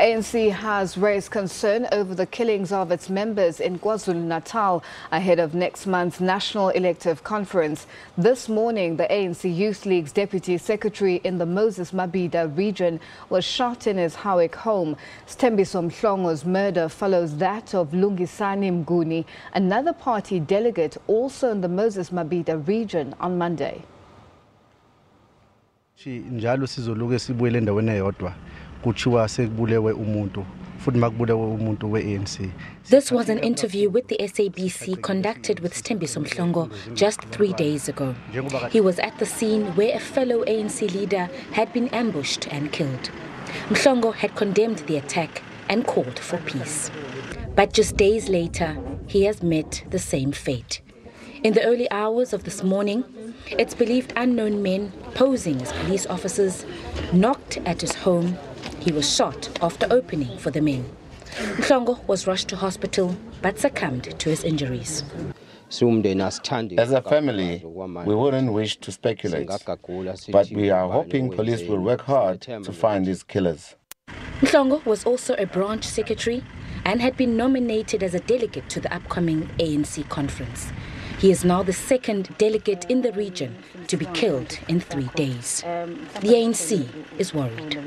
ANC has raised concern over the killings of its members in KwaZulu-Natal ahead of next month's National Elective Conference. This morning, the ANC Youth League's Deputy Secretary in the Moses Mabhida region was shot in his Howick home. Sithembiso Mhlongo's murder follows that of Lungisani Mnguni, another party delegate also in the Moses Mabhida region, on Monday. This was an interview with the SABC conducted with Sithembiso Mhlongo just 3 days ago. He was at the scene where a fellow ANC leader had been ambushed and killed. Mhlongo had condemned the attack and called for peace. But just days later, he has met the same fate. In the early hours of this morning, it's believed unknown men posing as police officers knocked at his home. He was shot after opening for the men. Mhlongo was rushed to hospital but succumbed to his injuries. As a family, we wouldn't wish to speculate, but we are hoping police will work hard to find these killers. Mhlongo was also a branch secretary and had been nominated as a delegate to the upcoming ANC conference. He is now the second delegate in the region to be killed in 3 days. The ANC is worried.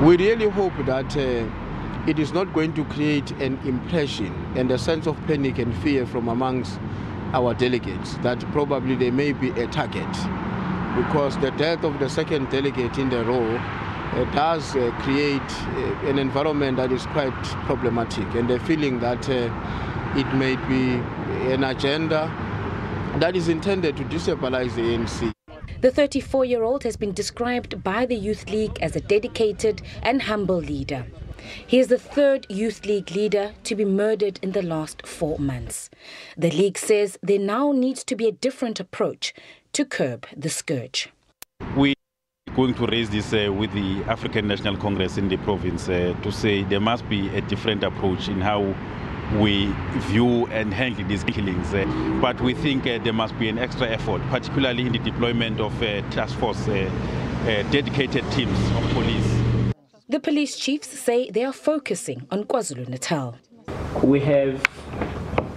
We really hope that it is not going to create an impression and a sense of panic and fear from amongst our delegates that probably they may be a target, because the death of the second delegate in the row does create an environment that is quite problematic, and the feeling that it may be an agenda that is intended to destabilize the ANC. The 34-year-old has been described by the Youth League as a dedicated and humble leader. He is the third Youth League leader to be murdered in the last 4 months. The League says there now needs to be a different approach to curb the scourge. We are going to raise this with the African National Congress in the province to say there must be a different approach in how we view and handle these killings. But we think there must be an extra effort, particularly in the deployment of task force, dedicated teams of police. The police chiefs say they are focusing on KwaZulu-Natal. We have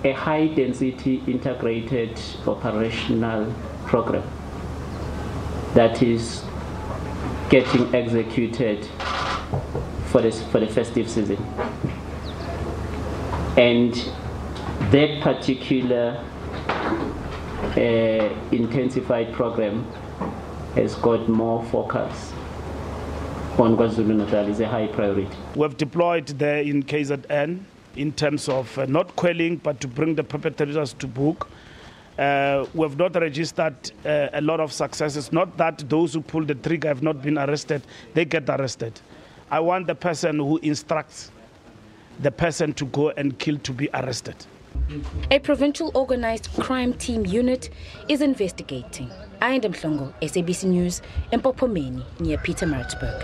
a high-density integrated operational program that is getting executed for the festive season. And that particular intensified program has got more focus on KwaZulu-Natal. Is a high priority. We've deployed there in KZN in terms of not quelling, but to bring the perpetrators to book. We've not registered a lot of successes. Not that those who pull the trigger have not been arrested, they get arrested. I want the person who instructs the person to go and kill to be arrested. A provincial organized crime team unit is investigating. I am Mhlongo, SABC News, in Pietermaritzburg, near Pietermaritzburg.